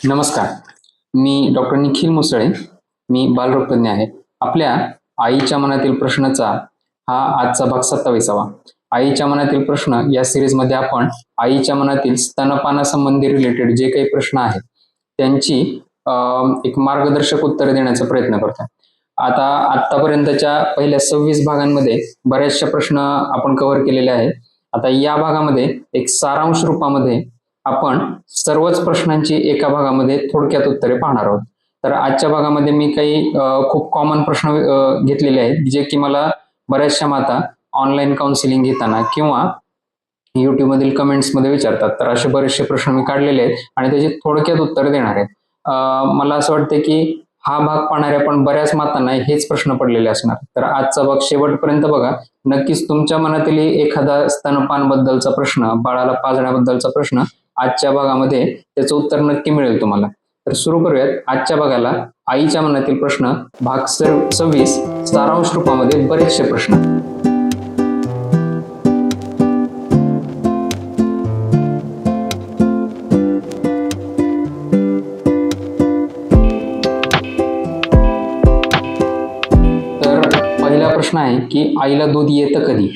नमस्कार. मी डॉक्टर निखिल मुसळे. मी बालरोगतज्ञ आहे. आपल्या आईच्या मनातील प्रश्नाचा हा आजचा भाग 27वा. आईच्या मनातील प्रश्न या सिरीजमध्ये आपण आईच्या मनातील स्तनपानासंबंधी रिलेटेड जे काही प्रश्न आहेत त्यांची एक मार्गदर्शक उत्तरे देण्याचा प्रयत्न करतो. आता आतापर्यंतच्या पहिल्या 26 भागांमध्ये बऱ्याचशा प्रश्न आपण कव्हर केलेले आहेत. आता या भागामध्ये एक सारांश रूपामध्ये आपण सर्वच प्रश्नांची एका भागामध्ये थोडक्यात उत्तरे पाहणार आहोत. तर आजच्या भागामध्ये मी काही खूप कॉमन प्रश्न घेतलेले आहेत जे की मला बऱ्याचशा माता ऑनलाईन काउन्सिलिंग घेताना किंवा YouTube मधील कमेंट्समध्ये विचारतात. तर असे बरेचसे प्रश्न मी काढलेले आहेत आणि त्याची थोडक्यात उत्तरे देणार आहेत. मला असं वाटतं की हा भाग पाहणाऱ्या पण बऱ्याच मातांना हेच प्रश्न पडलेले असणार. तर आजचा भाग शेवटपर्यंत बघा. नक्कीच तुमच्या मनातील एखादा स्तनपानबद्दलचा प्रश्न, बाळाला पाजण्याबद्दलचा प्रश्न आजच्या भागामध्ये त्याचं उत्तर नक्की मिळेल तुम्हाला. तर सुरू करूयात आजच्या भागाला. आईच्या मनातील प्रश्न भाग 26 सारांश रूपामध्ये बरेचसे प्रश्न. तर पहिला प्रश्न आहे की आईला दूध येतं कधी?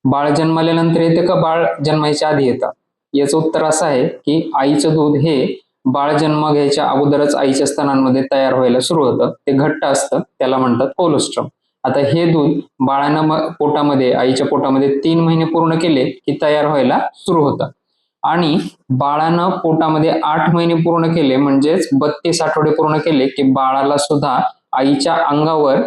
बाळ जन्मल्यानंतर येते का बाळ जन्मायच्या आधी येतं? याचं उत्तर असं आहे की आईचं दूध हे बाळ जन्म घ्यायच्या अगोदरच आईच्या स्तनांमध्ये तयार व्हायला सुरू होतं. ते घट्ट असतं, त्याला म्हणतात कोलोस्ट्रम. आता हे दूध बाळानं पोटामध्ये, आईच्या पोटामध्ये 3 महिने पूर्ण केले की तयार व्हायला सुरू होतं आणि बाळानं पोटामध्ये 8 महिने पूर्ण केले म्हणजेच 32 आठवडे पूर्ण केले की बाळाला सुद्धा आईच्या अंगावर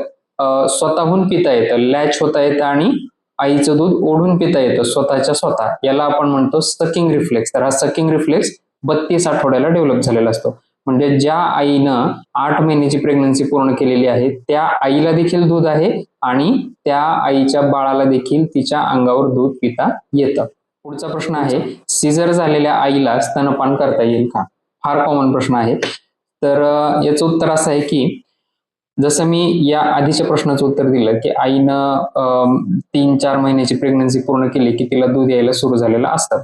स्वतःहून पिता येतं, लॅच होता येतं आणि आईचं दूध ओढून पिता येतं स्वतःच्या स्वतः. याला आपण म्हणतो सकिंग रिफ्लेक्स. तर हा सकिंग रिफ्लेक्स 32 आठवड्याला डेव्हलप झालेला असतो. म्हणजे ज्या आईनं 8 महिन्याची प्रेग्नन्सी पूर्ण केलेली आहे त्या आईला देखील दूध आहे आणि त्या आईच्या बाळाला देखील तिच्या अंगावर दूध पिता येतं. पुढचा प्रश्न आहे, सिझर झालेल्या आईला स्तनपान करता येईल का? फार कॉमन प्रश्न आहे. तर याचं उत्तर असं आहे की जसं मी या आधीच्या प्रश्नाचं उत्तर दिलं की आईनं 3-4 महिन्याची प्रेग्नन्सी पूर्ण केली की तिला दूध यायला सुरू झालेलं असतं.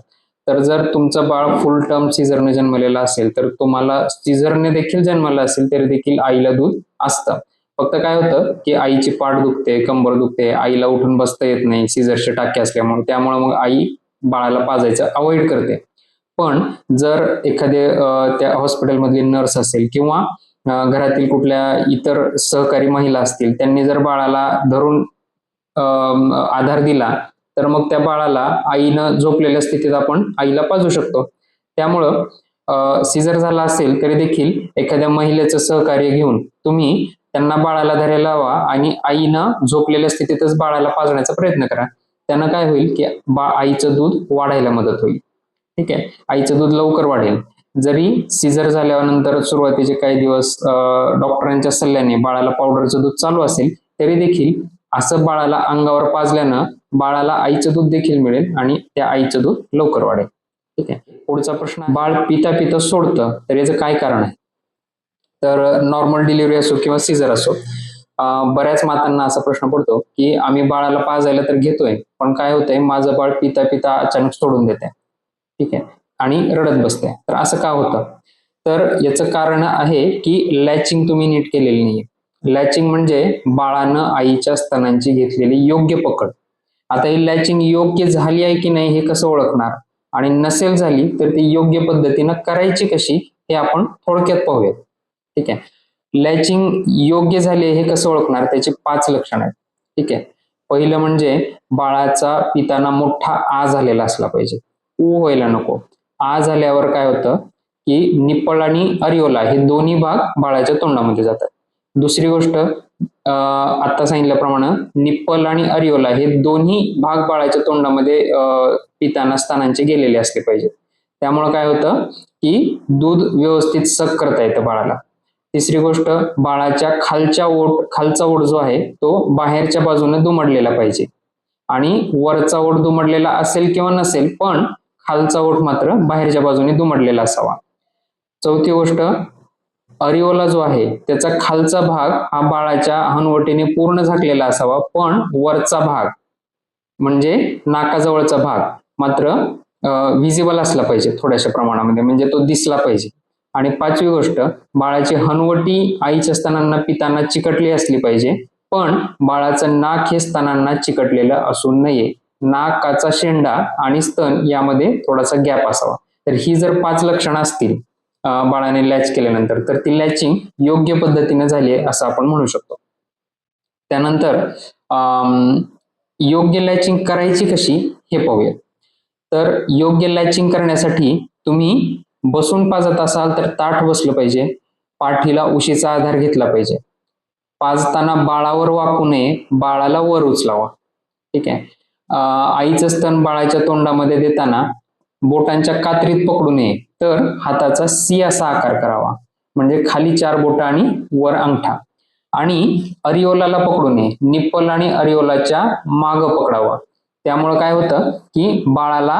तर जर तुमचं बाळ फुल टर्म सिझरने जन्मलेलं असेल तर तुम्हाला सिझरने देखील जन्मलं असेल तरी देखील आईला दूध असतं. फक्त काय होतं की आईची पाठ दुखते, कंबर दुखते, आईला उठून बसता येत नाही सिझरचे टाके असल्यामुळे, त्यामुळे मग आई बाळाला पाजायचं अवॉइड करते. पण जर एखादे त्या हॉस्पिटलमधली नर्स असेल किंवा घरातील कुठल्या इतर सहकारी महिला असतील त्यांनी जर बाळाला धरून आधार दिला तर मग त्या बाळाला आईनं झोपलेल्या स्थितीत आपण आईला पाजू शकतो. त्यामुळं सिझर झाला असेल तरी देखील एखाद्या महिलेचं सहकार्य घेऊन तुम्ही त्यांना बाळाला धरायला लावा आणि आईनं झोपलेल्या स्थितीतच बाळाला पाजण्याचा प्रयत्न करा. त्यानं काय होईल की आईचं दूध वाढायला मदत होईल. ठीक आहे, आईचं दूध लवकर वाढेल. जरी सिझर झाल्यानंतर सुरुवातीचे काही दिवस डॉक्टरांच्या सल्ल्याने बाळाला पावडरचं दूध चालू असेल तरी देखील असं बाळाला अंगावर पाजल्यानं बाळाला आईचं दूध देखील मिळेल आणि त्या आईचं दूध लवकर वाढेल. ठीक आहे, पुढचा प्रश्न, बाळ पिता पिता सोडतं तर याचं काय कारण आहे? तर नॉर्मल डिलिव्हरी असो किंवा सिझर असो, बऱ्याच मातांना असा प्रश्न पडतो की आम्ही बाळाला पाजायला तर घेतोय पण काय होतंय, माझं बाळ पिता पिता अचानक सोडून देते. ठीक आहे, आणि रडत बसते. तर असं का होतं? तर याचं कारण आहे की लॅचिंग तुम्ही नीट केलेली नाहीये. लॅचिंग म्हणजे बाळानं आईच्या स्तनांची घेतलेली योग्य पकड. आता ही लॅचिंग योग्य झाली आहे की नाही हे कसं ओळखणार, आणि नसेल झाली तर ती योग्य पद्धतीनं करायची कशी हे आपण थोडक्यात पाहूया. ठीक आहे, लॅचिंग योग्य झाली हे कसं ओळखणार, त्याची 5 लक्षणं आहेत. ठीक आहे, पहिलं म्हणजे बाळाचा पिताना मोठा आ झालेला असला पाहिजे, ऊ व्हायला नको. आ झाल्यावर काय होतं की निप्पल आणि अरिओला हे दोन्ही भाग बाळाच्या तोंडामध्ये जातात. दुसरी गोष्ट, आता सांगितल्याप्रमाणे निप्पल आणि अरिओला हे दोन्ही भाग बाळाच्या तोंडामध्ये पिताना स्तनांचे गेलेले असले पाहिजेत. त्यामुळे काय होतं की दूध व्यवस्थित सक करता येतं बाळाला. तिसरी गोष्ट, बाळाच्या खालचा ओठ जो आहे तो बाहेरच्या बाजूने दुमडलेला पाहिजे आणि वरचा ओठ दुमडलेला असेल किंवा नसेल पण खालचा ओठ मात्र बाहेरच्या बाजूने दुमडलेला असावा. चौथी गोष्ट, अरिओला जो आहे त्याचा खालचा भाग हा बाळाच्या हनुवटीने पूर्ण झाकलेला असावा पण वरचा भाग म्हणजे नाकाजवळचा भाग मात्र विजिबल असला पाहिजे थोड्याशा प्रमाणामध्ये, म्हणजे तो दिसला पाहिजे. आणि पाचवी गोष्ट, बाळाची हनवटी आईच्या स्तनांना पिताना चिकटली असली पाहिजे, पण बाळाचं नाक हे स्तनांना चिकटलेलं असू नये. नाकाचा शेंडा आणि स्तन यामध्ये थोडासा गॅप असावा. तर ही जर 5 लक्षणं असतील बाळाने लॅच केल्यानंतर, तर ती लॅचिंग योग्य पद्धतीने झाली आहे असं आपण म्हणू शकतो. त्यानंतर योग्य लॅचिंग करायची कशी हे पाहूया. तर योग्य लॅचिंग करण्यासाठी तुम्ही बसून पाजत असाल तर ताठ बसलं पाहिजे, पाठीला उशीचा आधार घेतला पाहिजे. पाजताना बाळावर वाकू नये, बाळाला वर उचलावा. ठीक आहे. आईचं स्तन बाळाच्या तोंडामध्ये देताना बोटांच्या कात्रीत पकडू नये, तर हाताचा सी असा आकार करावा, म्हणजे खाली 4 बोटं आणि वर अंगठा. आणि अरिओलाला पकडू नये, निप्पल आणि अरिओलाच्या माग पकडावा. त्यामुळे काय होतं की बाळाला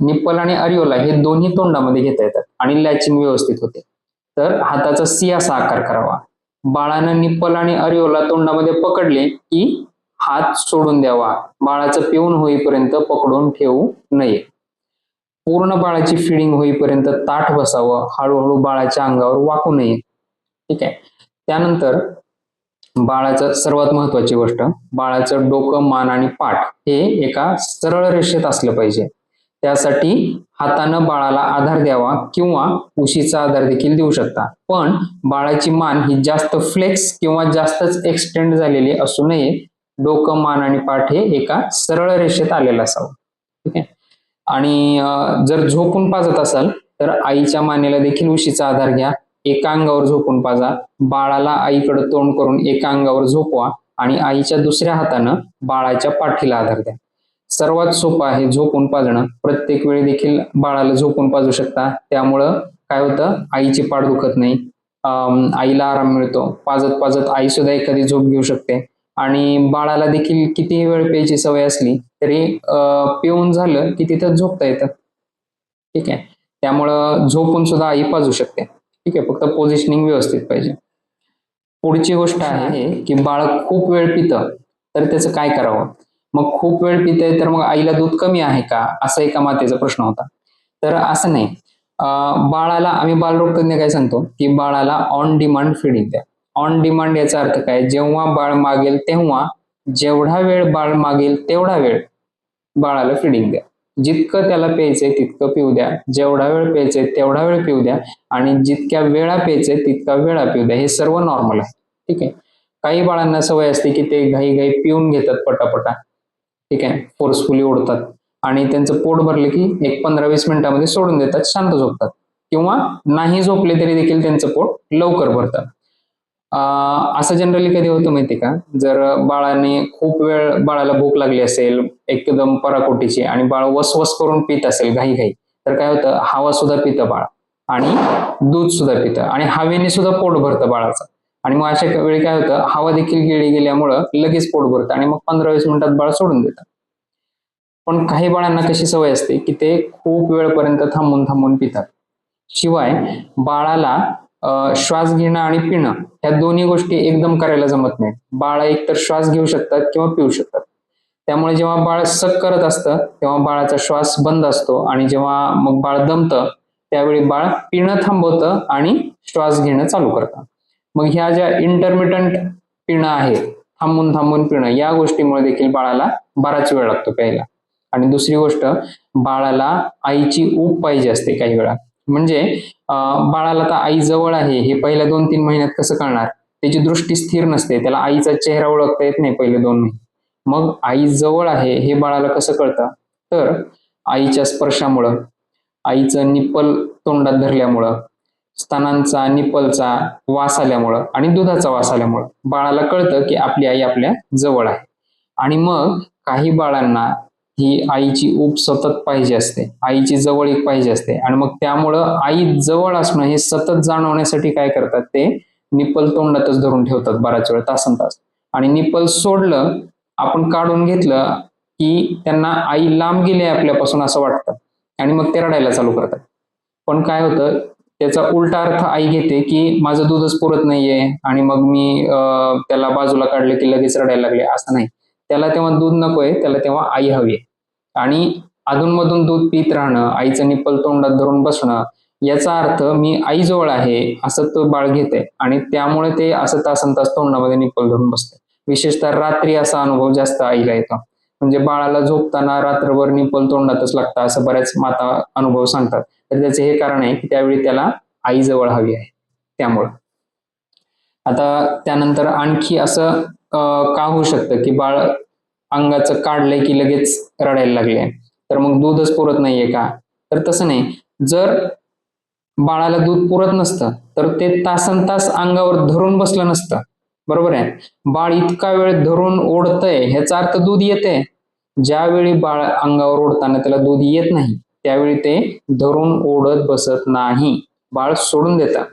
निप्पल आणि अरिओला हे दोन्ही तोंडामध्ये घेता येतात आणि लॅचिंग व्यवस्थित होते. तर हाताचा सी असा आकार करावा. बाळानं निप्पल आणि अरिओला तोंडामध्ये पकडले की हात सोडून द्यावा. बाळाचं पिऊन होईपर्यंत पकडून ठेवू नये. पूर्ण बाळाची फिडिंग होईपर्यंत ताठ बसावं, हळूहळू बाळाच्या अंगावर वाकू नये. ठीक आहे. त्यानंतर बाळाचं सर्वात महत्वाची गोष्ट, बाळाचं डोकं, मान आणि पाठ हे एका सरळ रेषेत असलं पाहिजे. त्यासाठी हातानं बाळाला आधार द्यावा किंवा उशीचा आधार देखील देऊ शकता. पण बाळाची मान ही जास्त फ्लेक्स किंवा जास्तच एक्सटेंड झालेली असू नये. डोकं, मान आणि पाठ हे एका सरळ रेषेत आलेलं असावं. ठीक आहे. आणि जर झोपून पाजत असाल तर आईच्या मानेला देखील उशीचा आधार घ्या. एका अंगावर झोपून पाजा. बाळाला आईकडे तोंड करून एका अंगावर झोपवा आणि आईच्या दुसऱ्या हातानं बाळाच्या पाठीला आधार द्या. सर्वात सोपं आहे झोपून पाजणं. प्रत्येक वेळी देखील बाळाला झोपून पाजू शकता. त्यामुळं काय होतं, आईची पाठ दुखत नाही, आईला आराम मिळतो. पाजत पाजत आई सुद्धा एखादी झोप घेऊ शकते आणि बाळाला देखील कितीही वेळ प्यायची सवय असली तरी पिऊन झालं की तिथं झोपता येतं. ठीक आहे. त्यामुळं झोपून सुद्धा आई पाजू शकते. ठीक आहे. फक्त पोझिशनिंग व्यवस्थित पाहिजे. पुढची गोष्ट आहे की बाळ खूप वेळ पितं तर त्याचं काय करावं. मग खूप वेळ पितंय तर मग आईला दूध कमी आहे का, असा एका मातेचा प्रश्न होता. तर असं नाही. बाळाला आम्ही बालरोगतज्ञ काय सांगतो की बाळाला ऑन डिमांड फिडिंग द्या. ऑन डिमांड याचा अर्थ काय, जेव्हा बाळ मागेल तेव्हा, जेवढा वेळ बाळ मागेल तेवढा वेळ बाळाला फिडिंग द्या. जितकं त्याला प्यायचंय तितकं पिऊ द्या, जेवढा वेळ प्यायचंय तेवढा वेळ पिऊ द्या आणि जितक्या वेळा प्यायचंय तितका वेळा पिऊ द्या. हे सर्व नॉर्मल आहे. ठीक आहे. काही बाळांना सवय असते की ते घाई घाई पिऊन घेतात पटापटा. ठीक आहे. फोर्सफुली ओढतात आणि त्यांचं पोट भरलं की एक 15-20 मिनिटांमध्ये सोडून देतात, शांत झोपतात. किंवा नाही झोपले तरी देखील त्यांचं पोट लवकर भरतं. असं जनरली कधी होतं माहिती का, जर बाळाने खूप वेळ बाळाला भूक लागली असेल एकदम पराकोटीची आणि बाळ वसवस करून पित असेल घाई घाई, तर काय होतं, हवा सुद्धा पितं बाळ आणि दूध सुद्धा पितं आणि हवेने सुद्धा पोट भरतं बाळाचं. आणि मग अशा वेळी काय होतं, हवा देखील गिळली गेल्यामुळं लगेच पोट भरतं आणि मग 15-20 मिनिटात बाळ सोडून देतं. पण काही बाळांना कशी सवय असते की ते खूप वेळपर्यंत थांबून थांबून पितात. शिवाय बाळाला श्वास घेणं आणि पिणं ह्या दोन्ही गोष्टी एकदम करायला जमत नाही. बाळ एकतर श्वास घेऊ शकतात किंवा पिऊ शकतात. त्यामुळे जेव्हा बाळ सक करत असतं तेव्हा बाळाचा श्वास बंद असतो आणि जेव्हा मग बाळ दमतं त्यावेळी बाळ पिणं थांबवतं आणि श्वास घेणं चालू करतं. मग ह्या ज्या इंटरमिटंट पिणं आहे, थांबून थांबून पिणं, या गोष्टीमुळे देखील बाळाला बराच वेळ लागतो प्यायला. आणि दुसरी गोष्ट, बाळाला आईची ऊब पाहिजे असते काही वेळा. म्हणजे बाळाला तर आई जवळ आहे हे पहिल्या 2-3 महिन्यात कसं कळणार, त्याची दृष्टी स्थिर नसते, त्याला आईचा चेहरा ओळखता येत नाही पहिले 2 महिने. मग आई जवळ आहे हे बाळाला कसं कळतं, तर आईच्या स्पर्शामुळं, आईचं निप्पल तोंडात धरल्यामुळं, स्तनांचा निप्पलचा वास आल्यामुळं आणि दुधाचा वास आल्यामुळं बाळाला कळतं की आपली आई आपल्या जवळ आहे. आणि मग काही बाळांना ही आईची ऊब सतत पाहिजे असते, आईची जवळीक पाहिजे असते आणि मग त्यामुळं आई जवळ असणं हे सतत जाणवण्यासाठी काय करतात, ते निप्पल तोंडातच धरून ठेवतात बराच वेळ, तासंतास. आणि निप्पल सोडलं, आपण काढून घेतलं की त्यांना आई लांब गेली आपल्यापासून असं वाटतं आणि मग ते रडायला चालू करतात. पण काय होतं, त्याचा उलटा अर्थ आई घेते की माझं दूधच पुरत नाहीये आणि मग मी त्याला बाजूला काढले की लगेच रडायला लागले. असं नाही. त्याला तेव्हा दूध नकोय, त्याला तेव्हा आई हवी. आणि अधूनमधून दूध पित राहणं, आईचं निप्पल तोंडात धरून बसणं, याचा अर्थ मी आईजवळ आहे असं तो बाळ घेते आणि त्यामुळे ते असं तासनतास तोंडामध्ये निप्पल धरून बसते. विशेषतः रात्री असा अनुभव जास्त आईला येतो. म्हणजे बाळाला झोपताना रात्रभर निप्पल तोंडातच लागतं असं बऱ्याच माता अनुभव सांगतात. तर त्याचे हे कारण आहे की त्यावेळी त्याला आईजवळ हवी आहे त्यामुळं. आता त्यानंतर आणखी असं का होऊ शकतं की बाळ अंगाचं काढलंय की लगेच रडायला लागले, तर मग दूधच पुरत नाहीये का? तर तसं नाही. जर बाळाला दूध पुरत नसतं तर ते तासनतास अंगावर धरून बसलं नसतं, बरोबर आहे. बाळ इतका वेळ धरून ओढतंय ह्याचा अर्थ दूध येते. ज्यावेळी बाळ अंगावर ओढताना त्याला दूध येत नाही त्यावेळी ते धरून ओढत बसत नाही, बाळ सोडून देतात.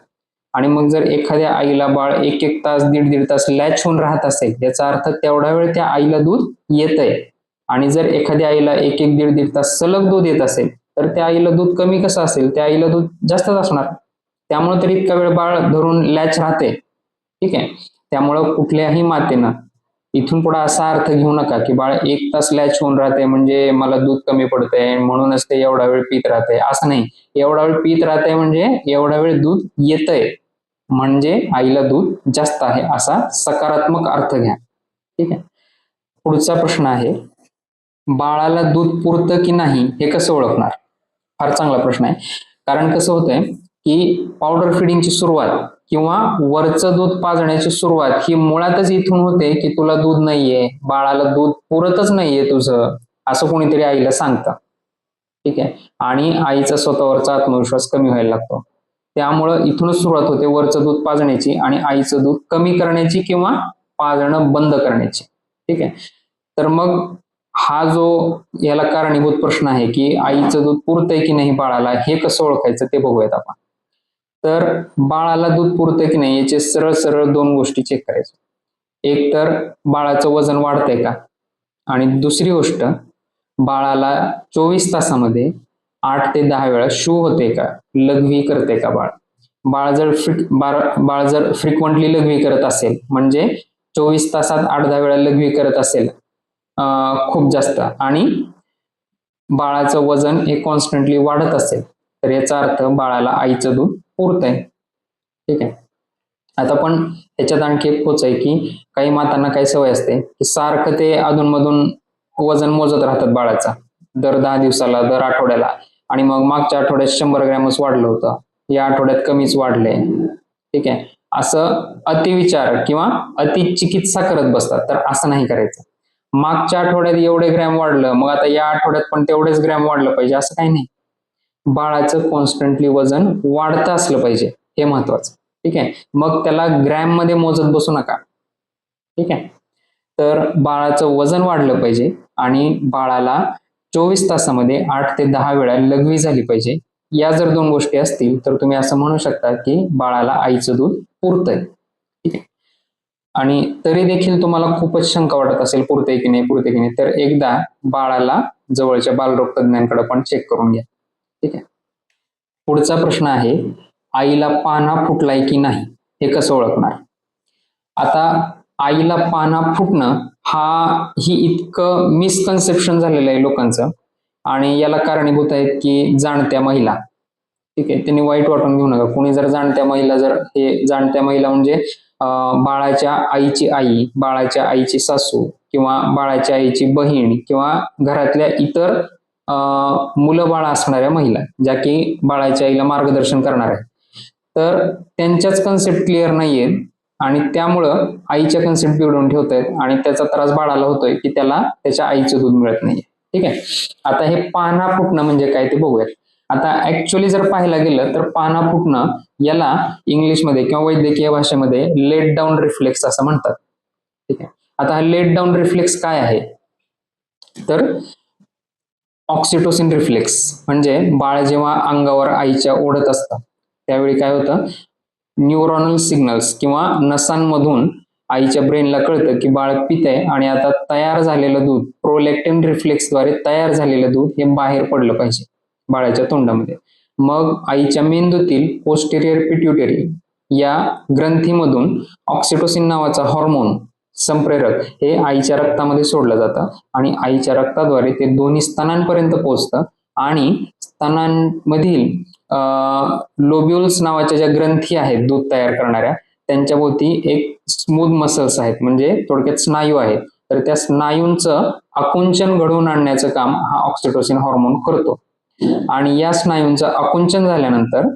आणि मग जर एखाद्या आईला बाळ एक एक तास दीड दीड तास लॅच होऊन राहत असेल याचा अर्थ तेवढा वेळ त्या आईला दूध येतंय. आणि जर एखाद्या आईला एक एक दीड दीड तास सलग दूध येत असेल तर त्या आईला दूध कमी कसं असेल, त्या आईला दूध जास्तच असणार. त्यामुळे तर इतका वेळ बाळ धरून लॅच राहते. ठीक आहे. त्यामुळं कुठल्याही मातेनं इथून पुढे असा अर्थ घेऊ नका की बाळ एक तास लॅच होऊन राहते म्हणजे मला दूध कमी पडतंय म्हणूनच ते एवढा वेळ पित राहते, असं नाही. एवढा वेळ पित राहते म्हणजे एवढा वेळ दूध येतंय म्हणजे आईला दूध जास्त आहे असा सकारात्मक अर्थ घ्या. ठीक आहे. पुढचा प्रश्न आहे, बाळाला दूध पुरतं की नाही हे कसं ओळखणार? फार चांगला प्रश्न आहे. कारण कसं होतंय की पावडर फिडिंगची सुरुवात किंवा वरचं दूध पाजण्याची सुरुवात ही मुळातच इथून होते की तुला दूध नाहीये, बाळाला दूध पुरतच नाहीये तुझं, असं कोणीतरी आईला सांगतं. ठीक आहे. आणि आईचा स्वतःवरचा आत्मविश्वास कमी व्हायला लागतो. त्यामुळं इथूनच सुरुवात होते वरचं दूध पाजण्याची आणि आईचं दूध कमी करण्याची किंवा पाजणं बंद करण्याची. ठीक आहे. तर मग हा जो याला कारणीभूत प्रश्न आहे की आईचं दूध पुरतंय की नाही बाळाला हे कसं ओळखायचं ते बघूयात आपण. तर बाळाला दूध पुरतंय की नाही याचे सरळ सरळ दोन गोष्टी चेक करायच्या. एक तर बाळाचं वजन वाढतंय का, आणि दुसरी गोष्ट बाळाला 24 तासामध्ये 8 ते 10 वेळा शू होते का, लघवी करते का बाळ. बाळ जर फ्रिक्वेंटली लघवी करत असेल म्हणजे 24 तासात 8-10 वेळा लघवी करत असेल खूप जास्त, आणि बाळाचं वजन हे कॉन्स्टंटली वाढत असेल तर याचा अर्थ बाळाला आईचं दूध पुरतंय. ठीक आहे. आता पण ह्याच्यात आणखी एक पोच आहे की काही मातांना काही सवय असते की सारखं ते अधूनमधून वजन मोजत राहतात बाळाचा, दर 10 दिवसाला, दर आठवड्याला, आणि मग मागच्या आठवड्यात 100 ग्रॅमच वाढलं होतं, या आठवड्यात कमीच वाढले. ठीक आहे. असं अतिविचार किंवा अतिचिकित्सा करत बसतात. तर असं नाही करायचं. मागच्या आठवड्यात एवढे ग्रॅम वाढलं मग आता या आठवड्यात पण तेवढेच ग्रॅम वाढलं पाहिजे असं काही नाही. बाळाचं कॉन्स्टंटली वजन वाढतं असलं पाहिजे, हे महत्वाचं. ठीक आहे. मग त्याला ग्रॅम मध्ये मोजत बसू नका. ठीक आहे. तर बाळाचं वजन वाढलं पाहिजे आणि बाळाला 24 तासामध्ये 8 ते 10 वेळा लघवी झाली पाहिजे. या जर दोन गोष्टी असतील तर तुम्ही असं म्हणू शकता की बाळाला आईचं दूध पुरतंय. ठीक आहे. आणि तरी देखील तुम्हाला खूपच शंका वाटत असेल पुरतंय की नाही, तर एकदा बाळाला जवळच्या बालरोग तज्ञांकडे पण चेक करून घ्या. ठीक आहे. पुढचा प्रश्न आहे, आईला पान्हा फुटलाय की नाही हे कसं ओळखणार? आता आईला पान्हा फुटणं ही इतकं मिसकन्सेप्शन झालेलं आहे लोकांचं, आणि याला कारणीभूत आहेत की जाणत्या महिला. ठीक आहे. त्यांनी वाईट वाटून घेऊ नका. कोणी जर जाणत्या महिला म्हणजे बाळाच्या आईची आई, बाळाच्या आईची सासू किंवा बाळाच्या आईची बहीण किंवा घरातल्या इतर मुलं बाळ असणाऱ्या महिला ज्या की बाळाच्या आईला मार्गदर्शन करणार आहेत, तर त्यांच्याच कन्सेप्ट क्लिअर नाहीये आणि त्यामुळं आईच्या कन्सेप्ट बिघडवून ठेवतायत आणि त्याचा त्रास बाळाला होतोय की त्याला त्याच्या आईचं दूध मिळत नाहीये. ठीक आहे. आता हे पान्हा फुटणं म्हणजे काय ते बघूयात. आता ऍक्च्युअली जर पाहायला गेलं तर पान्हा फुटणं याला इंग्लिशमध्ये किंवा वैद्यकीय भाषेमध्ये लेट डाऊन रिफ्लेक्स असं म्हणतात. ठीक आहे. आता हा लेट डाऊन रिफ्लेक्स काय आहे, तर ऑक्सिटोसिन रिफ्लेक्स म्हणजे बाळ जेव्हा अंगावर आईच्या ओढत असतं त्यावेळी काय होतं, न्यूरॉनल सिग्नल्स किंवा नसांमधून आईच्या ब्रेनला कळतं की बाळ पितंय आणि आता तयार झालेलं दूध, प्रोलॅक्टिन रिफ्लेक्सद्वारे तयार झालेलं दूध हे बाहेर पडलं पाहिजे बाळाच्या तोंडामध्ये. मग आईच्या मेंदूतील पोस्टेरियर पिट्युटरी या ग्रंथीमधून ऑक्सिटोसिन नावाचा हॉर्मोन संप्रेरक हे आईच्या रक्तामध्ये सोडलं जातं आणि आईच्या रक्ताद्वारे ते दोन्ही स्तनांपर्यंत पोहोचतं आणि स्तनांमधील लोब्युल्स नावाच्या ज्या ग्रंथी आहेत दूध तयार करणाऱ्या, त्यांच्या भोवती एक स्मूथ मसल्स आहेत, म्हणजे थोडक्यात स्नायू आहेत. तर त्या स्नायूंचं आकुंचन घडवून आणण्याचं काम हा ऑक्सिटोसिन हॉर्मोन करतो. आणि या स्नायूंचं आकुंचन झाल्यानंतर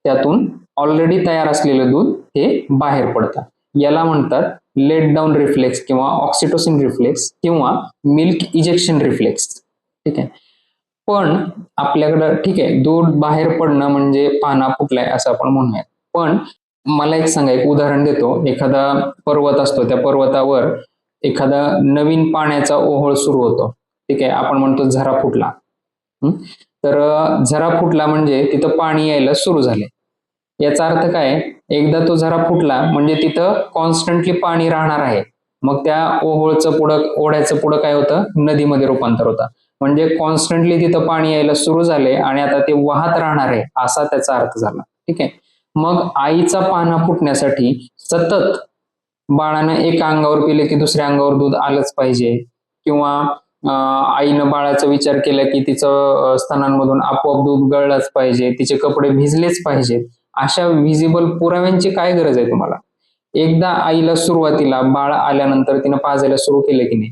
त्यातून ऑलरेडी तयार असलेलं दूध हे बाहेर पडतं. याला म्हणतात लेट डाऊन रिफ्लेक्स किंवा ऑक्सिटोसिन रिफ्लेक्स किंवा मिल्क इजेक्शन रिफ्लेक्स. ठीक आहे. पण आपल्याकडं ठीक आहे, दूध बाहेर पडणं म्हणजे पाना फुटलाय असं आपण म्हणूयात. पण मला एक सांगा, एक उदाहरण देतो. एखादा पर्वत असतो, त्या पर्वतावर एखादा नवीन पाण्याचा ओहळ सुरू होतो. ठीक आहे, आपण म्हणतो झरा फुटला. तर झरा फुटला म्हणजे तिथं पाणी यायला सुरू झाले. याचा अर्थ काय? एकदा तो झरा फुटला म्हणजे तिथं कॉन्स्टंटली पाणी राहणार आहे. मग त्या ओढ्याचं पुढं काय होतं? नदीमध्ये रूपांतर होतं. म्हणजे कॉन्स्टंटली तिथं पाणी यायला सुरू झाले आणि आता ते वाहत राहणार आहे, असा त्याचा अर्थ झाला. ठीक आहे. मग आईचा पाना फुटण्यासाठी सतत बाळानं एका अंगावर पिले की दुसऱ्या अंगावर दूध आलंच पाहिजे, किंवा आईनं बाळाचा विचार केला की तिचं स्तनांमधून आपोआप दूध गळलंच पाहिजे, तिचे कपडे भिजलेच पाहिजेत, अशा व्हिजिबल पुराव्यांची काय गरज आहे तुम्हाला? एकदा आईला सुरुवातीला बाळ आल्यानंतर तिनं पाजायला सुरू केलं की नाही,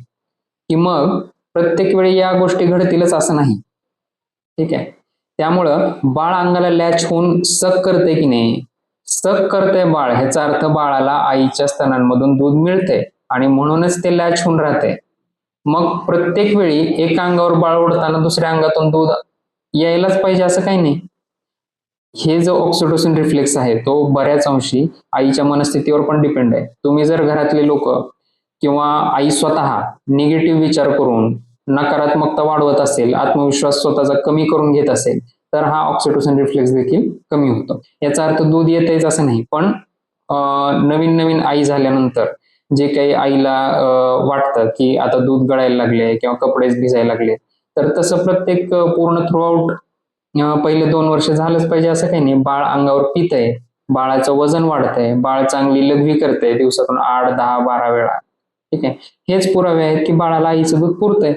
की मग प्रत्येक वेळी या गोष्टी घडतीलच असं नाही. ठीक आहे. त्यामुळं बाळ अंगाला लॅच होऊन सक करते की नाही, सक करतंय बाळ, ह्याचा अर्थ बाळाला आईच्या स्तनांमधून दूध मिळते आणि म्हणूनच ते लॅच होऊन राहते. मग प्रत्येक वेळी एका अंगावर बाळ ओढताना दुसऱ्या अंगातून दूध यायलाच पाहिजे असं काही नाही. हे जो ऑक्सिटोसिन रिफ्लेक्स आहे तो बऱ्याच अंशी आईच्या मनस्थितीवर पण डिपेंड आहे. तुम्ही जर घरातले लोक किंवा आई स्वतः निगेटिव्ह विचार करून नकारात्मकता वाढवत असेल, आत्मविश्वास स्वतःचा कमी करून घेत असेल, तर हा ऑक्सिटोसिन रिफ्लेक्स देखील कमी होतो. याचा अर्थ दूध येतेच असं नाही, पण नवीन नवीन आई झाल्यानंतर जे काही आईला वाटतं की आता दूध गळायला लागले किंवा कपडेच भिजायला लागले, तर तसं प्रत्येक पूर्ण थ्रूआउट पहिले 2 वर्ष झालंच पाहिजे असं काही नाही. बाळ अंगावर पितंय, बाळाचं वजन वाढतंय, बाळ चांगली लघवी करतंय दिवसातून 8, 10, 12 वेळा. ठीक आहे. हेच पुरावे आहेत की बाळाला आईचं दूध पुरतंय.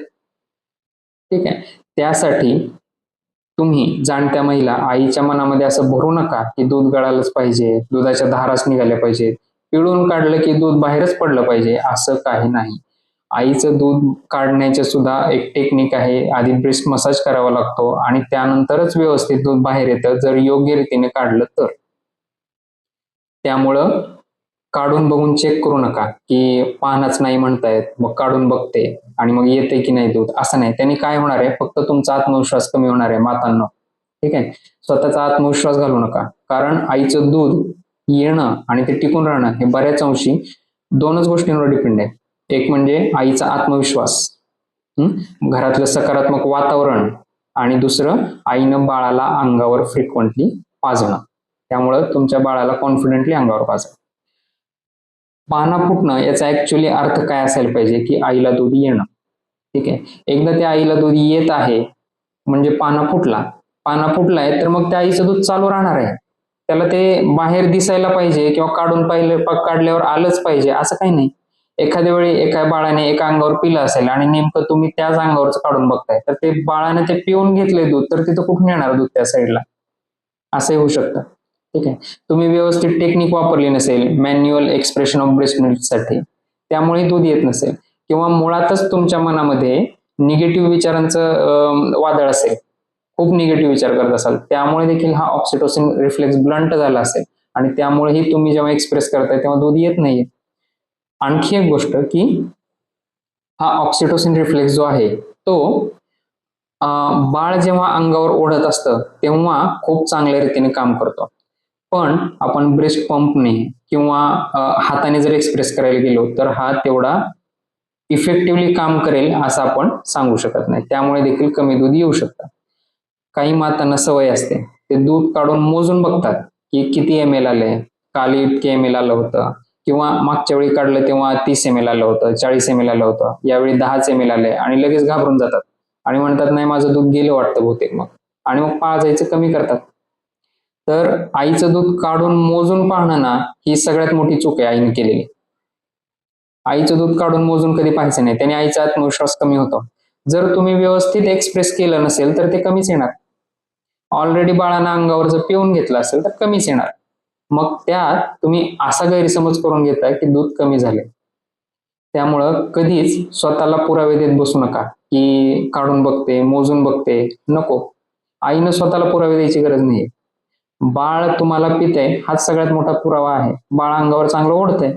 ठीक आहे. त्यासाठी तुम्ही जाणत्या महिला आईच्या मनामध्ये असं भरू नका की दूध गळालंच पाहिजे, दुधाच्या धाराच निघाल्या पाहिजेत, पिळून काढलं की दूध बाहेरच पडलं पाहिजे, असं काही नाही. आईचं दूध काढण्याचे सुद्धा एक टेक्निक आहे. आधी ब्रेस्ट मसाज करावा लागतो आणि त्यानंतरच व्यवस्थित दूध बाहेर येतं, जर योग्य रीतीने काढलं तर. त्यामुळं काढून बघून चेक करू नका की पाहणच नाही म्हणतायत, मग काढून बघते आणि मग येते की नाही दूध, असं नाही. त्यांनी काय होणार आहे, फक्त तुमचा आत्मविश्वास कमी होणार आहे मातांनो. ठीक आहे. स्वतःचा आत्मविश्वास घालू नका, कारण आईचं दूध येणं आणि ते टिकून राहणं हे बऱ्याच अंशी 2च गोष्टींवर डिपेंड आहे. एक म्हणजे आईचा आत्मविश्वास, घरातलं सकारात्मक वातावरण, आणि दुसरं आईनं बाळाला अंगावर फ्रिक्वेंटली पाजणं. त्यामुळं तुमच्या बाळाला कॉन्फिडेंटली अंगावर पाजा. पाना फुटणं याचा ऍक्च्युअली अर्थ काय असायला पाहिजे की आईला दूध येणं. ठीक आहे. एकदा त्या आईला दूध येत आहे म्हणजे पाना फुटलाय तर मग त्या आईचं दूध चालू राहणार आहे. त्याला ते बाहेर दिसायला पाहिजे किंवा काढल्यावर आलंच पाहिजे असं काही नाही. एखाद्या वेळी एका बाळाने एका अंगावर पिलं असेल आणि नेमकं तुम्ही त्याच अंगावरच काढून बघताय, तर ते बाळाने ते पिऊन घेतले दूध, तर तिथं कुठून येणार दूध त्या साईडला, असंही होऊ शकतं. ठीक आहे. तुम्ही व्यवस्थित टेक्निक वापरली नसेल manual expression of breast milk साठी, त्यामुळे दूध येत नसेल, किंवा मुळातच तुमच्या मनामध्ये निगेटिव्ह विचारांचं वादळ असेल, खूप निगेटिव्ह विचार करत असाल, त्यामुळे देखील हा ऑक्सिटोसिन रिफ्लेक्स ब्लंट झाला असेल आणि त्यामुळेही तुम्ही जेव्हा एक्सप्रेस करताय तेव्हा दूध येत नाहीये. आणखी एक गोष्ट की हा ऑक्सिटोसिन रिफ्लेक्स जो आहे तो बाळ जेव्हा अंगावर ओढत असतं तेव्हा खूप चांगल्या रीतीने काम करतो. पण आपण ब्रेस्ट पंपने किंवा हाताने जर एक्सप्रेस करायला गेलो तर हा तेवढा इफेक्टिव्हली काम करेल असं आपण सांगू शकत नाही. त्यामुळे देखील कमी दूध येऊ शकतं. काही मातांना सवय असते, ते दूध काढून मोजून बघतात की किती ml आले, काल इतके ml आलं होतं, किंवा मागच्या वेळी काढलं तेव्हा 30 ml आलं होतं, 40 ml आलं होतं, यावेळी 10 ml आले आणि लगेच घाबरून जातात आणि म्हणतात नाही माझं दूध गेलं वाटतं बहुतेक, मग आणि मग पाजायचं कमी करतात. तर आईचं दूध काढून मोजून पाहणं ना, ही सगळ्यात मोठी चूक आहे आईने केलेली. आईचं दूध काढून मोजून कधी पाहायचं नाही, त्याने आईचा आत्मविश्वास कमी होतो. जर तुम्ही व्यवस्थित एक्सप्रेस केलं नसेल तर ते कमीच येणार. ऑलरेडी बाळानं अंगावर जर पिऊन घेतलं असेल तर कमीच येणार. मग त्यात तुम्ही असा गैरसमज करून घेताय की दूध कमी झाले. त्यामुळं कधीच स्वतःला पुरावे देत बसू नका की काढून बघते, मोजून बघते. नको. आईनं स्वतःला पुरावे द्यायची गरज नाहीये. बाळ तुम्हाला पितंय हाच सगळ्यात मोठा पुरावा आहे. बाळ अंगावर चांगलं ओढतंय.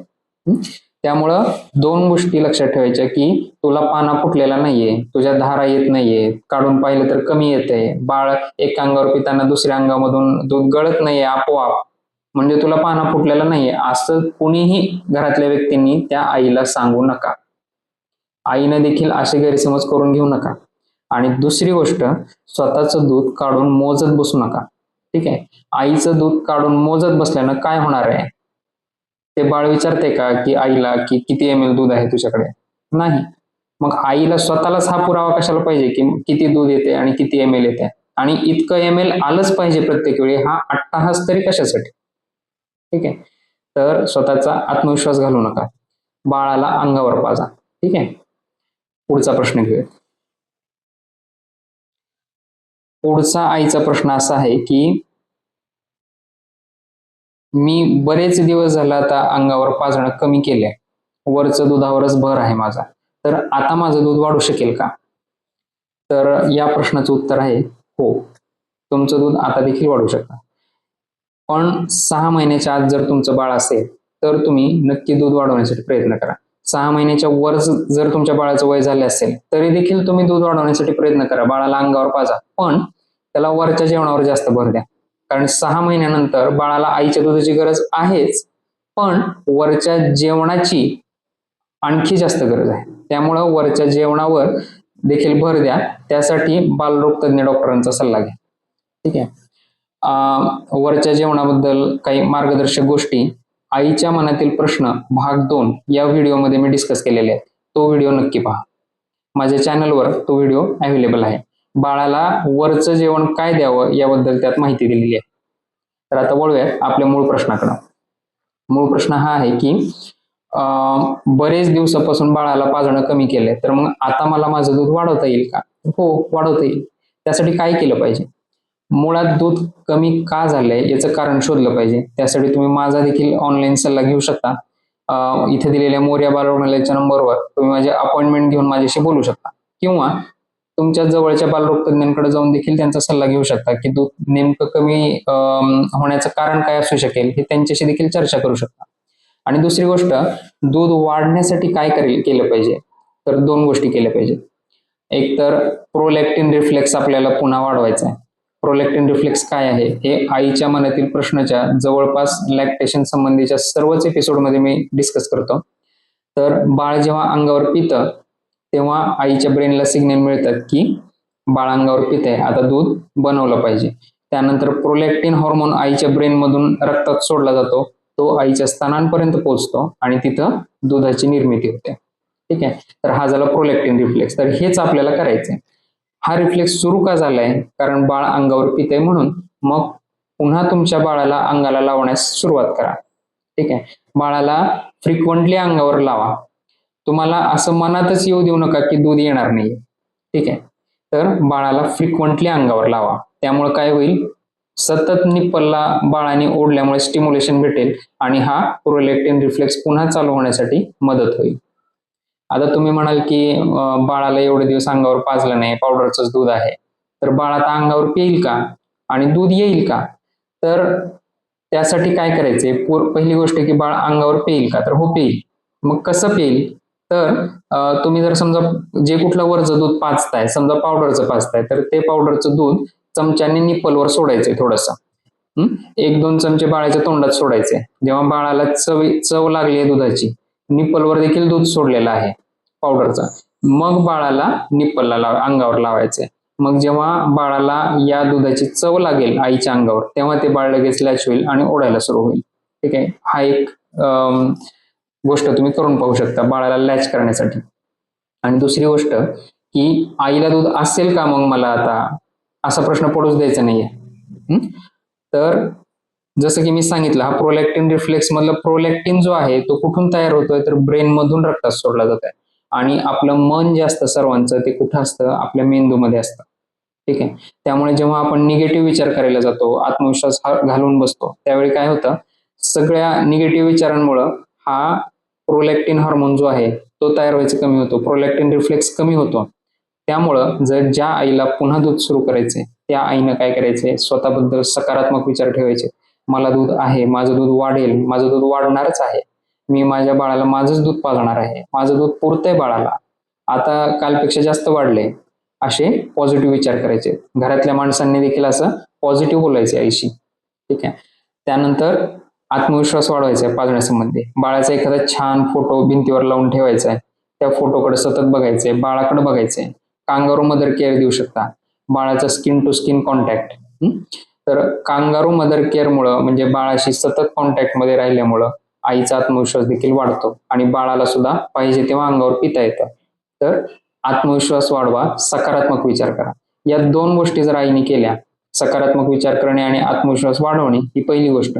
त्यामुळं 2 गोष्टी लक्षात ठेवायच्या की तुला पाना फुटलेला नाहीये, तुझ्या धारा येत नाहीये, काढून पाहिलं तर कमी येतंय, बाळ एका अंगावर पिताना दुसऱ्या अंगामधून दूध गळत नाहीये आपोआप, म्हणजे तुला पाना फुटलेला नाहीये, असं कुणीही घरातल्या व्यक्तींनी त्या आईला सांगू नका. आईनं देखील असे गैरसमज करून घेऊ नका. आणि दुसरी गोष्ट, स्वतःचं दूध काढून मोजत बसू नका. ठीक आहे. आईचं दूध काढून मोजत बसल्यानं काय होणार आहे? ते बाळ विचारते का की आईला की किती ml दूध आहे तुझ्याकडे? नाही. मग आईला स्वतःलाच हा पुरावा कशाला पाहिजे की किती दूध येते आणि किती ml येते, आणि इतकं ml आलंच पाहिजे प्रत्येक वेळी, हा अट्टाहास तरी कशासाठी? ठीक आहे. तर स्वतःचा आत्मविश्वास घालू नका. बाळाला अंगावर पाजा. ठीक आहे. पुढचा प्रश्न घेऊया. पुढचा आईचा प्रश्न असा आहे की मी बरेच दिवस झाला आता अंगावर पाजणं कमी केलंय. वरचं दुधावरच भर आहे माझा. तर आता माझं दूध वाढू शकेल का? तर या प्रश्नाचं उत्तर आहे हो. तुमचं दूध आता देखील वाढू शकतं. पण 6 महिन्याच्या आत जर तुमचं बाळ असेल तर तुम्ही नक्की दूध वाढवण्यासाठी प्रयत्न करा. 6 महिन्याच्या वर जर तुमच्या बाळाचं वय झाले असेल तरी देखील तुम्ही दूध वाढवण्यासाठी प्रयत्न करा. बाळाला अंगावर पाजा, पण त्याला वरच्या जेवणावर जास्त भर द्या. कारण 6 महिन्यानंतर बाळाला आईच्या दुधाची गरज आहेच, पण वरच्या जेवणाची आणखी जास्त गरज आहे. त्यामुळं वरच्या जेवणावर देखील भर द्या. त्यासाठी बालरोग तज्ञ डॉक्टरांचा सल्ला घ्या. ठीक आहे. वरच्या जेवणाबद्दल काही मार्गदर्शक गोष्टी आईच्या मनातील प्रश्न भाग 2 या व्हिडिओमध्ये मी डिस्कस केलेले आहेत. तो व्हिडिओ नक्की पहा. माझ्या चॅनलवर तो व्हिडिओ अवेलेबल आहे. बाळाला वरचं जेवण काय द्यावं याबद्दल त्यात माहिती दिलेली आहे. तर आता वळूयात आपल्या मूळ प्रश्नाकडे. मूळ प्रश्न हा आहे की बरेच दिवसापासून बाळाला पाजणं कमी केलंय, तर मग आता मला माझं दूध वाढवता येईल का? हो, वाढवता येईल. त्यासाठी काय केलं पाहिजे? मुळात दूध कमी का झालंय याचं कारण शोधलं पाहिजे. त्यासाठी तुम्ही माझा देखील ऑनलाईन सल्ला घेऊ शकता. इथे दिलेल्या मोरया बालरुग्णालयाच्या नंबरवर तुम्ही माझी अपॉइंटमेंट घेऊन माझ्याशी बोलू शकता, किंवा तुमच्या जवळच्या बालरोग तज्ञांकडे जाऊन देखील त्यांचा सल्ला घेऊ शकता की दूध नेमकं कमी होण्याचं कारण काय असू शकेल हे त्यांच्याशी देखील चर्चा करू शकता. आणि दुसरी गोष्ट, दूध वाढण्यासाठी काय केलं पाहिजे? तर 2 गोष्टी केल्या पाहिजे. एक तर प्रोलॅक्टिन रिफ्लेक्स आपल्याला पुन्हा वाढवायचा आहे. प्रोलॅक्टिन रिफ्लेक्स काय आहे हे आईच्या मनातील प्रश्नाच्या जवळपास लॅक्टेशन संबंधीच्या सर्वच एपिसोडमध्ये मी डिस्कस करतो. तर बाळ जेव्हा अंगावर पितं तेव्हा आईच्या ब्रेनला सिग्नल मिळतात की बाळ अंगावर पितंय, आता दूध बनवलं पाहिजे. त्यानंतर प्रोलॅक्टिन हॉर्मोन आईच्या ब्रेनमधून रक्तात सोडला जातो. तो आईच्या स्तनांपर्यंत पोहोचतो आणि तिथं दुधाची निर्मिती होते. ठीक आहे. तर हा झाला प्रोलॅक्टिन रिफ्लेक्स. तर हेच आपल्याला करायचंय. हा रिफ्लेक्स सुरू का झालाय? कारण बाळ अंगावर पितंय म्हणून. मग पुन्हा तुमच्या बाळाला अंगाला लावण्यास सुरुवात करा. ठीक आहे. बाळाला फ्रिक्वेंटली अंगावर लावा. तुम्हाला असं मनातच येऊ देऊ नका की दूध येणार नाही. ठीक आहे. तर बाळाला फ्रिक्वेंटली अंगावर लावा. त्यामुळे काय होईल? सतत निप्पलला बाळाने ओढल्यामुळे स्टिम्युलेशन भेटेल आणि हा प्रोलॅक्टिन रिफ्लेक्स पुन्हा चालू होण्यासाठी मदत होईल. आता तुम्ही म्हणाल की बाळाला एवढे दिवस अंगावर पाजलं नाही, पावडरचंच दूध आहे, तर बाळ आता अंगावर पिईल का आणि दूध येईल का? तर त्यासाठी काय करायचंय? पहिली गोष्ट की बाळ अंगावर पिईल का? तर हो, पिईल. मग कसं पिईल? तर तुम्ही जर समजा जे कुठलं वरचं दूध पाजताय, समजा पावडरचं पाजताय, तर ते पावडरचं दूध चमच्याने निप्पलवर सोडायचंय थोडंसं. 1-2 चमचे बाळाच्या तोंडात सोडायचे. जेव्हा बाळाला चव लागली आहे दुधाची, निप्पलवर देखील दूध सोडलेलं आहे पावडरचं, मग बाळाला निप्पलला अंगावर लावायचे. मग जेव्हा बाळाला या दुधाची चव लागेल आईच्या अंगावर, तेव्हा ते बाळ लगेच लॅच होईल आणि ओढायला सुरू होईल. ठीक आहे. हा एक गोष्ट तुम्ही करून पाहू शकता बाळाला लॅच करण्यासाठी. आणि दुसरी गोष्ट की आईला दूध असेल का मग मला आता, असा प्रश्न पडूच द्यायचा नाहीये. तर जसं की मी सांगितलं, हा प्रोलॅक्टिन रिफ्लेक्स मधलं प्रोलॅक्टिन जो आहे तो कुठून तयार होतोय? तर ब्रेन मधून रक्तात सोडला जात आहे. आणि आपलं मन जे असतं सर्वांचं ते कुठं असतं? आपल्या मेंदूमध्ये असतं. ठीक आहे. त्यामुळे जेव्हा आपण निगेटिव्ह विचार करायला जातो, आत्मविश्वास घालून बसतो, त्यावेळी काय होतं, सगळ्या निगेटिव्ह विचारांमुळं हा प्रोलॅक्टिन हार्मोन जो आहे तो तयार व्हायचं कमी होतो, प्रोलॅक्टिन रिफ्लेक्स कमी होतो. त्यामुळं जर ज्या आईला पुन्हा दूध सुरू करायचे, त्या आईनं काय करायचे, स्वतःबद्दल सकारात्मक विचार ठेवायचे. मला दूध आहे, माझं दूध वाढेल, माझं दूध वाढणारच आहे, मी माझ्या बाळाला माझंच दूध पाजणार आहे, माझं दूध पुरतंय बाळाला, आता कालपेक्षा जास्त वाढले, असे पॉझिटिव्ह विचार करायचे. घरातल्या माणसांनी देखील असं पॉझिटिव्ह बोलायचे आईशी. ठीक आहे. त्यानंतर आत्मविश्वास वाढवायचा आहे पाजण्यासंबंधी. बाळाचा एखादा छान फोटो भिंतीवर लावून ठेवायचा आहे, त्या फोटोकडे सतत बघायचंय, बाळाकडे बघायचंय. कांगारू मदर केअर देऊ शकता, बाळाचा स्किन टू स्किन कॉन्टॅक्ट. तर कांगारू मदर केअरमुळं म्हणजे बाळाशी सतत कॉन्टॅक्टमध्ये राहिल्यामुळं आईचा आत्मविश्वास देखील वाढतो आणि बाळाला सुद्धा पाहिजे तेव्हा अंगावर पिता येतं. तर आत्मविश्वास वाढवा, सकारात्मक विचार करा. या दोन गोष्टी जर आईने केल्या, सकारात्मक विचार करणे आणि आत्मविश्वास वाढवणे, ही पहिली गोष्ट.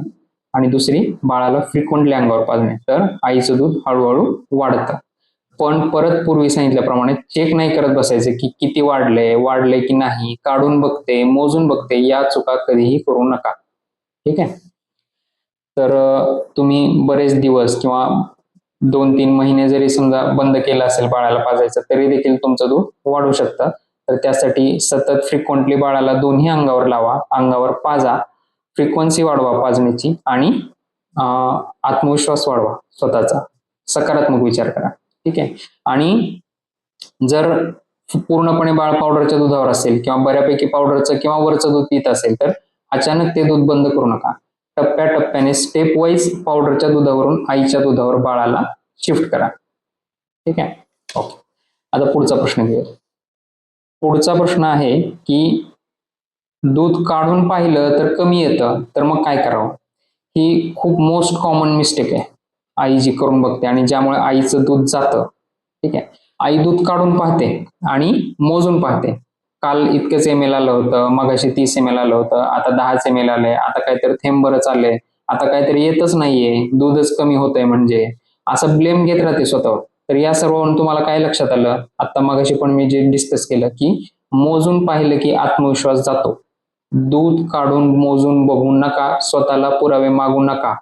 आणि दुसरी, बाळाला फ्रिक्वेंटली अंगावर पाजणे, तर आईचं दूध हळूहळू वाढतं. पण परत पूर्वी सांगितल्याप्रमाणे चेक नाही करत बसायचे की किती वाढले की नाही, काढून बघते, मोजून बघते, या चुका कधीही करू नका. ठीक आहे. तर तुम्ही बरेच दिवस किंवा 2-3 महिने जरी समजा बंद केलं असेल बाळाला पाजायचं, तरी देखील तुमचं दूध वाढू शकतं. तर त्यासाठी सतत फ्रिक्वेंटली बाळाला दोन्ही अंगावर लावा, अंगावर पाजा, फ्रिक्वेन्सी वाढवा पाजण्याची आणि आत्मविश्वास वाढवा स्वतःचा, सकारात्मक विचार करा. ठीक आहे. आणि जर पूर्णपणे बाळ पावडरच्या दुधावर असेल किंवा बऱ्यापैकी पावडरचं किंवा वरचं दूध पित असेल, तर अचानक ते दूध बंद करू नका. टप्प्याटप्प्याने स्टेप वाईज पावडरच्या दुधावरून आईच्या दुधावर बाळाला शिफ्ट करा. ठीक आहे. ओके. आता पुढचा प्रश्न घेऊया. पुढचा प्रश्न आहे की दूध काढून पाहिलं तर कमी येतं, तर मग काय करावं? ही खूप मोस्ट कॉमन मिस्टेक आहे आई जी करून बघते आणि ज्यामुळे आईचं दूध जातं. ठीक आहे. आई दूध काढून पाहते आणि मोजून पाहते. काल इतकंच ml आलं होतं, मगाशी 30 ml आलं होतं, आता 10 ml आलंय, आता काहीतरी थेंबरच आलंय, आता काहीतरी येतच नाहीये, दूधच कमी होतंय, म्हणजे असं ब्लेम घेत राहते स्वतःवर. तर या सर्वांवरून तुम्हाला काय लक्षात आलं? आता मगाशी पण मी जे डिस्कस केलं की मोजून पाहिलं की आत्मविश्वास जातो. दूध काढून मोजून बघू नका, स्वतःला पुरावे मागू नका.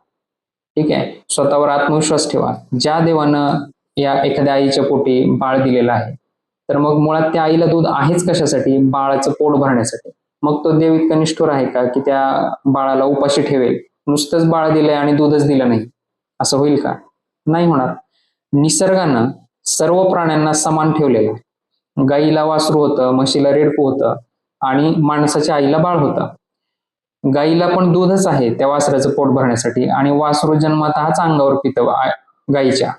ठीक आहे. स्वतःवर आत्मविश्वास ठेवा. ज्या देवानं या एखाद्या आईच्या पोटी बाळ दिलेलं आहे, तर मग मुळात त्या आईला दूध आहेच कशासाठी? बाळाचं पोट भरण्यासाठी. मग तो देव इतका निष्ठुर आहे का की त्या बाळाला उपाशी ठेवेल? नुसतंच बाळ दिलंय आणि दूधच दिलं नाही, असं होईल का? नाही होणार. निसर्गानं सर्व प्राण्यांना समान ठेवलेलं आहे. गाईला वासरू होतं, म्हशीला रेडकू होतं आणि माणसाच्या आईला बाळ होतं. गाईला पण दूधच आहे त्या वासराचं पोट भरण्यासाठी आणि वासरू जन्मतःच अंगावर पितं गाईच्या.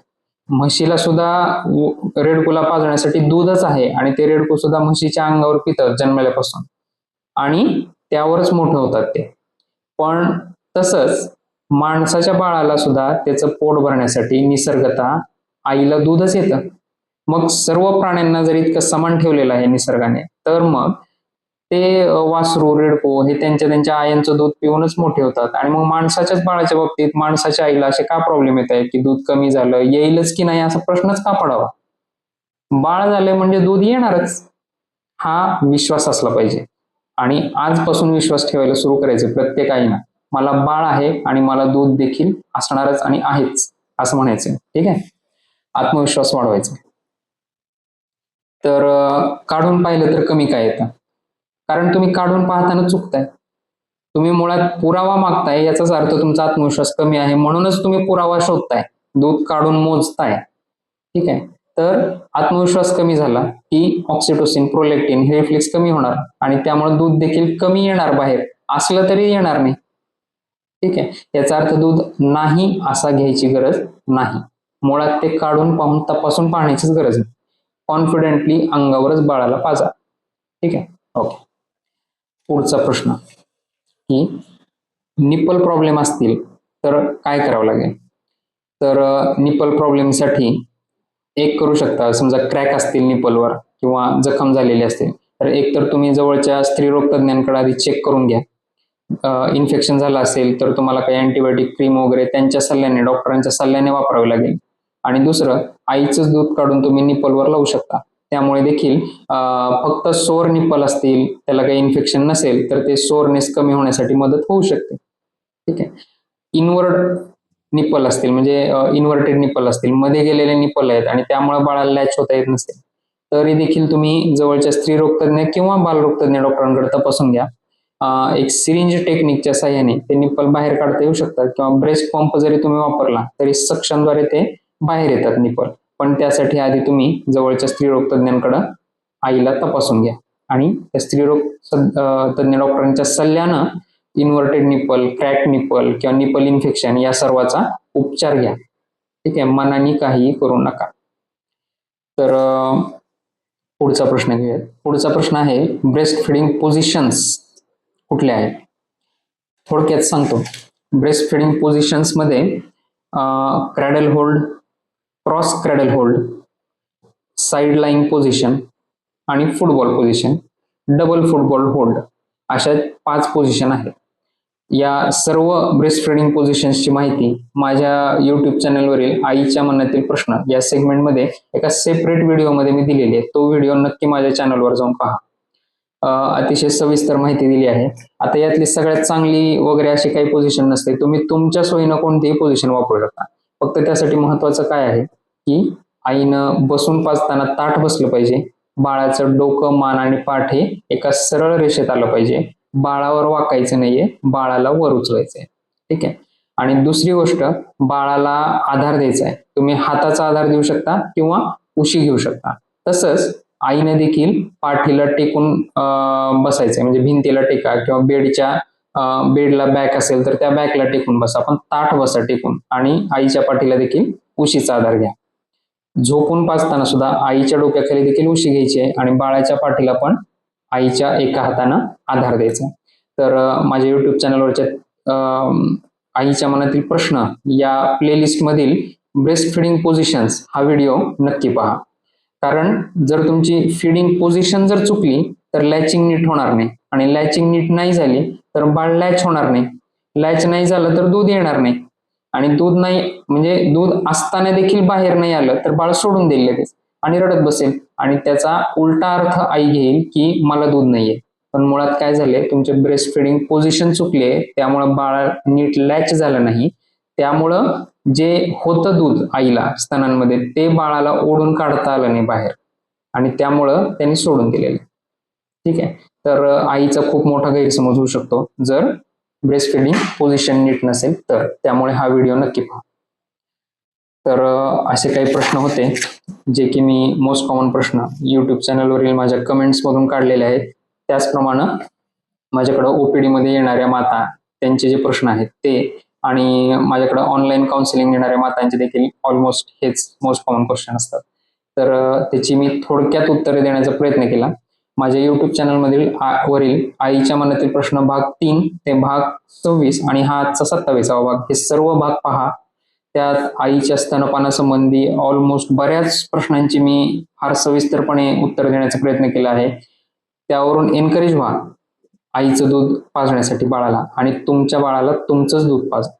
म्हशीला सुद्धा रेडकूला पाजण्यासाठी दूधच आहे आणि ते रेडकू सुद्धा म्हशीच्या अंगावर पितं जन्मल्यापासून आणि त्यावरच मोठं होतात ते. पण तसंच माणसाच्या बाळाला सुद्धा त्याचं पोट भरण्यासाठी निसर्गतः आईला दूधच येतं. मग सर्व प्राण्यांना जर इतकं समान ठेवलेलं आहे निसर्गाने, तर मग ते वासरू रेडको हे त्यांच्या आयांचं दूध पिऊनच मोठे होतात. आणि मग माणसाच्याच बाळाच्या बाबतीत माणसाच्या आईला असे का प्रॉब्लेम येत आहेत की दूध कमी झालं, येईलच की नाही असा प्रश्नच का पडावा? बाळ झाले म्हणजे दूध येणारच, हा विश्वास असला पाहिजे. आणि आजपासून विश्वास ठेवायला सुरू करायचं प्रत्येक आईनं. मला बाळ आहे आणि मला दूध देखील असणारच आणि आहेच, असं म्हणायचं. ठीक आहे. आत्मविश्वास वाढवायचा. तर काढून पाहिलं तर कमी काय येतं? कारण तुम्ही काढून पाहताना चुकताय. तुम्ही मुळात पुरावा मागताय, याचाच अर्थ तुमचा आत्मविश्वास कमी आहे, म्हणूनच तुम्ही पुरावा शोधताय, दूध काढून मोजताय. ठीक आहे. तर आत्मविश्वास कमी झाला की ऑक्सिटोसिन, प्रोलॅक्टिन हे रिफ्लेक्स कमी होणार आणि त्यामुळे दूध देखील कमी येणार, बाहेर असलं तरी येणार नाही. ठीक आहे. याचा अर्थ दूध नाही असा घ्यायची गरज नाही. मुळात ते काढून पाहून तपासून पाहण्याचीच गरज नाही. कॉन्फिडेंटली अंगावरच बाळाला पाजा. ठीक आहे. ओके. पुढचा प्रश्न की निप्पल प्रॉब्लेम असतील तर काय करावं लागेल? तर निप्पल प्रॉब्लेमसाठी एक करू शकता. समजा क्रॅक असतील निप्पलवर किंवा जखम झालेली असतील, तर एक तर तुम्ही जवळच्या स्त्रीरोग तज्ञांकडे आधी चेक करून घ्या. इन्फेक्शन झालं असेल तर तुम्हाला काही अँटीबायोटिक क्रीम वगैरे त्यांच्या सल्ल्याने, डॉक्टरांच्या सल्ल्याने वापरावे लागेल. आणि दुसरं, आईचंच दूध काढून तुम्ही निप्पलवर लावू शकता. त्यामुळे देखील फक्त सोर निप्पल असतील, त्याला काही इन्फेक्शन नसेल तर ते सोरनेस कमी होण्यासाठी मदत होऊ शकते. ठीक आहे. इनवर्ड निप्पल असतील म्हणजे इन्व्हर्टेड निप्पल असतील, मध्ये गेलेले निप्पल आहेत आणि त्यामुळे बाळाला लॅच होता येत नसेल, तरी देखील तुम्ही जवळच्या स्त्रीरोग तज्ञ किंवा बालरोग तज्ञ डॉक्टरांकडे तपासून घ्या. एक सिरिंज टेक्निकच्या साह्याने ते निप्पल बाहेर काढता येऊ शकतात किंवा ब्रेस्ट पंप जरी तुम्ही वापरला तरी सक्शनद्वारे ते बाहेर येतात निप्पल. पण त्यासाठी आधी तुम्ही जवळच्या स्त्रीरोग तज्ञांकडे आईला तपासून घ्या आणि त्या स्त्रीरोग तज्ञ डॉक्टरांच्या सल्ल्यानं इन्व्हर्टेड निप्पल, क्रॅक निप्पल किंवा निप्पल इन्फेक्शन या सर्वाचा उपचार घ्या. ठीक आहे, मनाने काही करू नका. तर पुढचा प्रश्न घेऊया. पुढचा प्रश्न आहे ब्रेस्ट फिडिंग पोझिशन्स कुठल्या आहेत? थोडक्यात सांगतो. ब्रेस्ट फिडिंग पोझिशन्स मध्ये cradle hold, cross cradle hold, side line position आणि football position, double football hold अशा 5 पोझिशन आहेत. या सर्व ब्रेस्ट फिडिंग पोझिशन्सची माहिती माझ्या युट्यूब चॅनलवरील आईच्या मनातील प्रश्न या सेगमेंटमध्ये एका सेपरेट व्हिडिओमध्ये मी दिलेली आहे. तो व्हिडिओ नक्की माझ्या चॅनलवर जाऊन पहा. अतिशय सविस्तर माहिती दिली आहे. आता यातली सगळ्यात चांगली वगैरे अशी काही पोझिशन नसते, तुम्ही तुमच्या सोयीनं कोणतीही पोझिशन वापरू शकता. फक्त त्यासाठी महत्वाचं काय आहे की आईनं बसून पाजताना ताठ बसलं पाहिजे, बाळाचं डोकं, मान आणि पाठ हे एका सरळ रेषेत आलं पाहिजे, बाळावर वाकायचं नाहीये, बाळाला वर उचलायचंय. ठीक आहे. आणि दुसरी गोष्ट, बाळाला आधार द्यायचा आहे. तुम्ही हाताचा आधार देऊ शकता किंवा उशी घेऊ शकता. तसंच आईने देखील पाठीला टेकून बसायचंय, म्हणजे भिंतीला टेका किंवा बेडला बॅक असेल तर त्या बॅकला टेकून बसा, पण ताठ बसा टेकून. आणि आईच्या पाठीला देखील उशीचा आधार घ्या. झोपून पाजताना सुद्धा आईच्या डोक्याखाली देखील उशी घ्यायची आहे आणि बाळाच्या पाठीला पण आईच्या एका हातानं आधार द्यायचा. तर माझ्या युट्यूब चॅनलवरच्या आईच्या मनातील प्रश्न या प्लेलिस्ट मधील ब्रेस्ट फिडिंग पोझिशन्स हा व्हिडिओ नक्की पहा. कारण जर तुमची फिडिंग पोझिशन जर चुकली तर लॅचिंग नीट होणार नाही, आणि लॅचिंग नीट नाही झाली तर बाळ लॅच होणार नाही, लॅच नाही झालं तर दूध येणार नाही, आणि दूध नाही म्हणजे दूध असताना देखील बाहेर नाही आलं तर बाळ सोडून देईल लगेच आणि रडत बसेल, आणि त्याचा उलटा अर्थ आई घेईल की मला दूध नाहीये. पण मुळात काय झाले, तुमचे ब्रेस्ट फिडिंग पोझिशन चुकले, त्यामुळे बाळ नीट लॅच झालं नाही, त्यामुळं जे होतं दूध आईला स्तनांमध्ये ते बाळाला ओढून काढता आलं नाही बाहेर, आणि त्यामुळं त्यांनी सोडून दिलेलं. ठीक आहे. तर आईचा खूप मोठा गैरसमज होऊ शकतो जर ब्रेस्ट फिडिंग पोझिशन नीट नसेल तर. त्यामुळे हा व्हिडिओ नक्की पहा. तर असे काही प्रश्न होते जे की मी मोस्ट कॉमन प्रश्न युट्यूब चॅनलवरील माझ्या कमेंट्स मधून काढलेले आहेत. त्याचप्रमाणे माझ्याकडे ओपीडी मध्ये येणाऱ्या माता त्यांचे जे प्रश्न आहेत ते, आणि माझ्याकडे ऑनलाईन काउन्सिलिंग येणाऱ्या मातांचे देखील ऑलमोस्ट हेच मोस्ट कॉमन क्वेश्चन असतात. तर त्याची मी थोडक्यात उत्तरे देण्याचा प्रयत्न केला. माझ्या युट्यूब चॅनल वरील आईच्या मनातील प्रश्न भाग 3 ते भाग 26 आणि हा आजचा 27वा भाग, हे सर्व भाग पहा. त्यात आईच्या स्तनपानासंबंधी ऑलमोस्ट बऱ्याच प्रश्नांची मी फार सविस्तरपणे उत्तर देण्याचा प्रयत्न केला आहे. त्यावरून एनकरेज व्हा आईचं दूध पाजण्यासाठी बाळाला, आणि तुमच्या बाळाला तुमचंच दूध पाजा.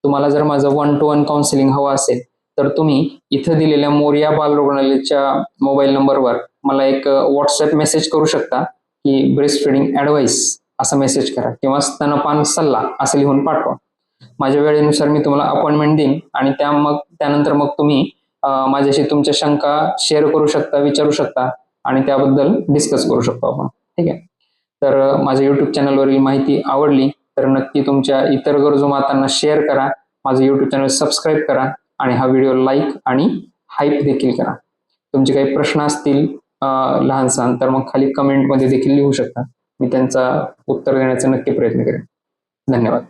तुम्हाला जर माझं 1-to-1 काउन्सिलिंग हवं असेल तर तुम्ही इथं दिलेल्या मोरिया बाल रुग्णालयाच्या मोबाईल नंबरवर मला एक व्हॉट्सअप मेसेज करू शकता की ब्रेस्ट फिडिंग ऍडवाइस असा मेसेज करा, किंवा स्तनपान सल्ला असं लिहून पाठवा. माझ्या वेळेनुसार मी तुम्हाला अपॉइंटमेंट देईन, आणि त्यानंतर मग तुम्ही माझ्याशी तुमच्या शंका शेअर करू शकता, विचारू शकता, आणि त्याबद्दल डिस्कस करू शकतो आपण. ठीक आहे. तर माझ्या युट्यूब चॅनलवरील माहिती आवडली तर नक्की तुमच्या इतर गरजू मातांना शेअर करा, माझं युट्यूब चॅनल सबस्क्राईब करा, आणि हा व्हिडिओ लाईक आणि हाईप देखील करा. तुमचे काही प्रश्न असतील लहान सहान तर मग खाली कमेंटमध्ये देखील लिहू शकता. मी त्यांचा उत्तर देण्याचा नक्की प्रयत्न करेन. धन्यवाद.